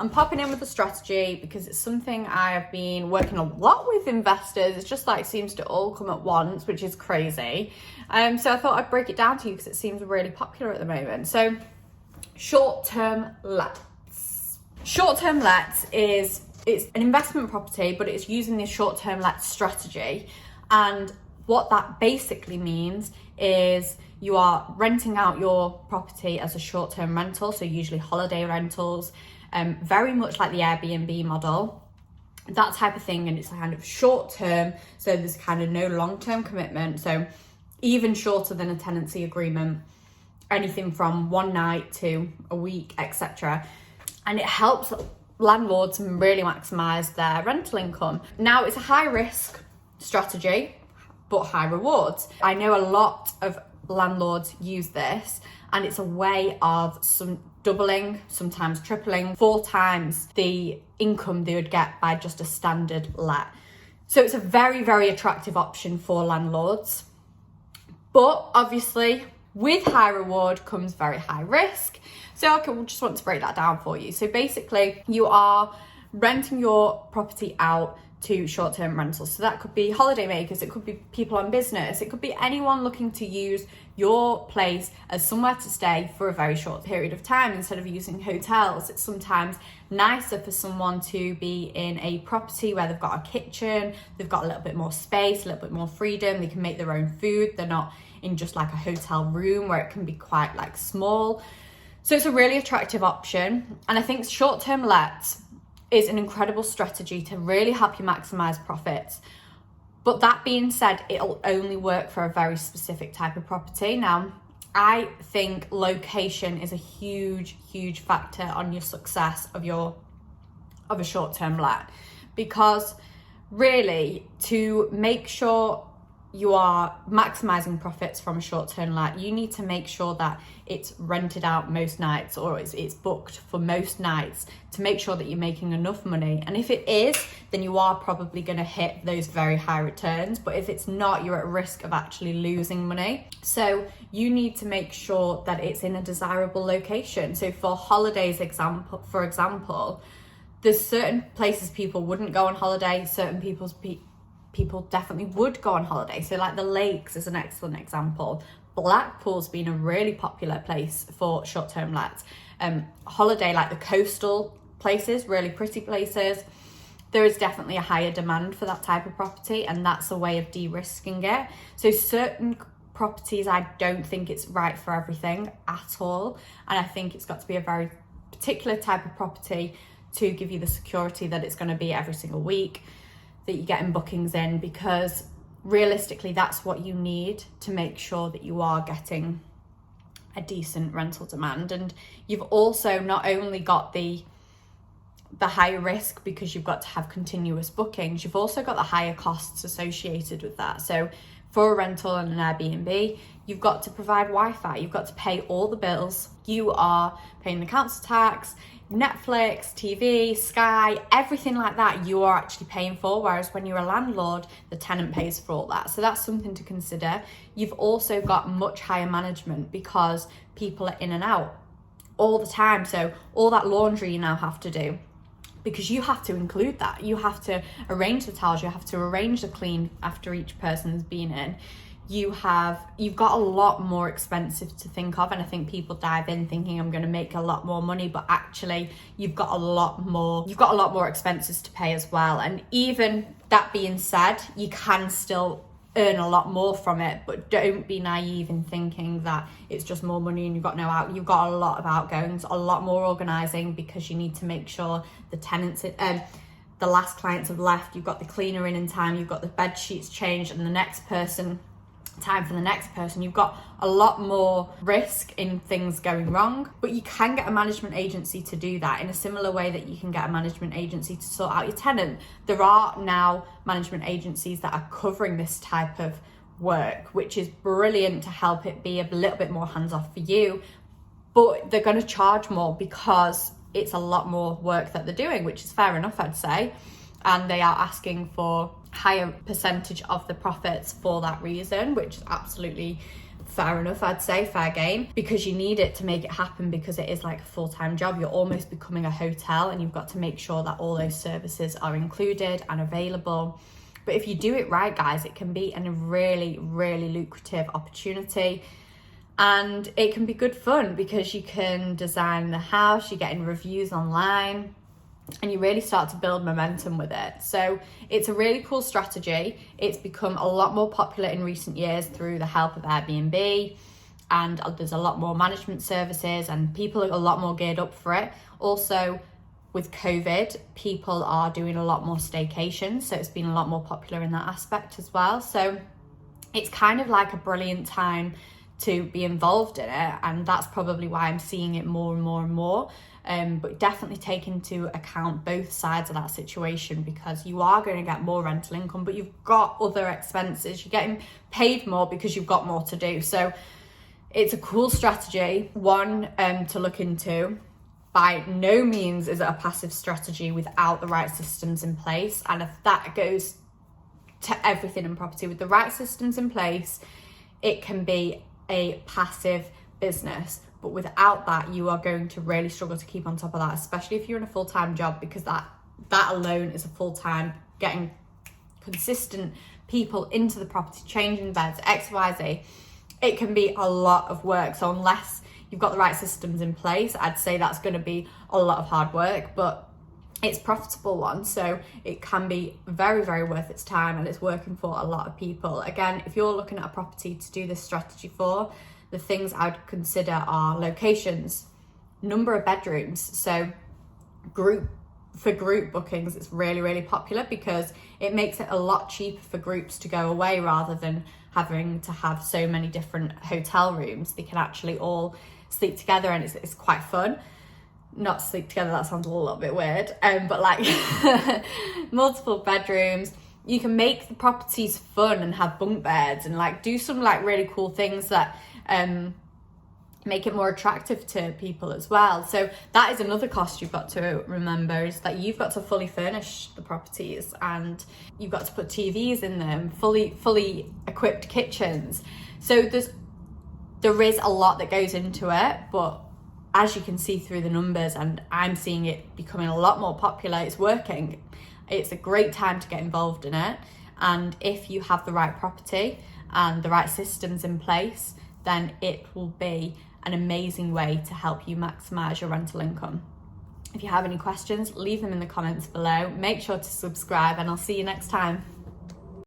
I'm popping in with a strategy because it's something I've been working a lot with investors. It's just like seems to all come at once, which is crazy. So I thought I'd break it down to you because it seems really popular at the moment. So short-term lets. Short-term lets it's an investment property, but it's using this short-term let strategy. And what that basically means is you are renting out your property as a short-term rental, so usually holiday rentals, very much like the Airbnb model, that type of thing. And it's kind of short-term, so there's kind of no long-term commitment, so even shorter than a tenancy agreement, anything from one night to a week, etc. And it helps landlords really maximize their rental income. Now, it's a high-risk strategy, but high rewards. I know a lot of landlords use this, and it's a way of doubling, sometimes tripling, 4 times the income they would get by just a standard let. So it's a very, very attractive option for landlords. But obviously, with high reward comes very high risk. So I just want to break that down for you. So basically, you are renting your property out to short-term rentals. So that could be holiday makers, it could be people on business, it could be anyone looking to use your place as somewhere to stay for a very short period of time instead of using hotels. It's sometimes nicer for someone to be in a property where they've got a kitchen, they've got a little bit more space, a little bit more freedom, they can make their own food, they're not in just like a hotel room where it can be quite like small. So it's a really attractive option. And I think short-term lets is an incredible strategy to really help you maximize profits. But that being said, it'll only work for a very specific type of property. Now, I think location is a huge, huge factor on your success of a short-term let, because really, to make sure you are maximizing profits from a short-term let, you need to make sure that it's rented out most nights, or it's booked for most nights, to make sure that you're making enough money. And if it is, then you are probably going to hit those very high returns. But if it's not, you're at risk of actually losing money. So you need to make sure that it's in a desirable location. So for holidays, for example, there's certain places people wouldn't go on holiday, certain people definitely would go on holiday. So like the lakes is an excellent example. Blackpool's been a really popular place for short-term lets. Holiday, like the coastal places, really pretty places, there is definitely a higher demand for that type of property, and that's a way of de-risking it. So certain properties, I don't think it's right for everything at all. And I think it's got to be a very particular type of property to give you the security that it's going to be every single week, that you're getting bookings in, because realistically that's what you need to make sure that you are getting a decent rental demand. And you've also not only got the higher risk because you've got to have continuous bookings, you've also got the higher costs associated with that. So for a rental and an Airbnb, you've got to provide Wi-Fi, you've got to pay all the bills, you are paying the council tax, Netflix, TV, Sky, everything like that you are actually paying for, whereas when you're a landlord, the tenant pays for all that. So that's something to consider. You've also got much higher management because people are in and out all the time. So all that laundry you now have to do, because you have to include that. You have to arrange the towels, you have to arrange the clean after each person's been in. You've got a lot more expensive to think of, and I think people dive in thinking I'm going to make a lot more money, but actually you've got a lot more expenses to pay as well. And even that being said, you can still earn a lot more from it, but don't be naive in thinking that it's just more money and you've got you've got a lot of outgoings, a lot more organizing, because you need to make sure the tenants the last clients have left, you've got the cleaner in time, you've got the bed sheets changed, and the next person, time for the next person. You've got a lot more risk in things going wrong, but you can get a management agency to do that in a similar way that you can get a management agency to sort out your tenant. There are now management agencies that are covering this type of work, which is brilliant to help it be a little bit more hands-off for you, but they're going to charge more because it's a lot more work that they're doing, which is fair enough, I'd say. And they are asking for higher percentage of the profits for that reason, which is absolutely fair enough, I'd say, fair game, because you need it to make it happen, because it is like a full-time job. You're almost becoming a hotel, and you've got to make sure that all those services are included and available. But if you do it right, guys, it can be a really, really lucrative opportunity. And it can be good fun, because you can design the house, you're getting reviews online, and you really start to build momentum with it. So it's a really cool strategy. It's become a lot more popular in recent years through the help of Airbnb, and there's a lot more management services, and people are a lot more geared up for it. Also, with COVID, people are doing a lot more staycations, so it's been a lot more popular in that aspect as well. So it's kind of like a brilliant time to be involved in it, and that's probably why I'm seeing it more and more and more. But definitely take into account both sides of that situation, because you are going to get more rental income, but you've got other expenses. You're getting paid more because you've got more to do. So it's a cool strategy, one to look into. By no means is it a passive strategy without the right systems in place. And if that goes to everything in property, with the right systems in place, it can be a passive business. But without that, you are going to really struggle to keep on top of that, especially if you're in a full-time job, because that alone is a full-time, getting consistent people into the property, changing beds, XYZ. It can be a lot of work. So unless you've got the right systems in place, I'd say that's going to be a lot of hard work, but it's a profitable one. So it can be very, very worth its time, and it's working for a lot of people. Again, if you're looking at a property to do this strategy for, the things I'd consider are locations, number of bedrooms. So group bookings, it's really, really popular, because it makes it a lot cheaper for groups to go away rather than having to have so many different hotel rooms. They can actually all sleep together, and it's quite fun. Not sleep together, that sounds a little bit weird, but like multiple bedrooms. You can make the properties fun and have bunk beds, and like do some like really cool things that make it more attractive to people as well. So that is another cost you've got to remember, is that you've got to fully furnish the properties, and you've got to put TVs in them, fully equipped kitchens. So there is a lot that goes into it, but as you can see through the numbers, and I'm seeing it becoming a lot more popular, it's working. It's a great time to get involved in it. And if you have the right property and the right systems in place, then it will be an amazing way to help you maximize your rental income. If you have any questions, leave them in the comments below. Make sure to subscribe, and I'll see you next time.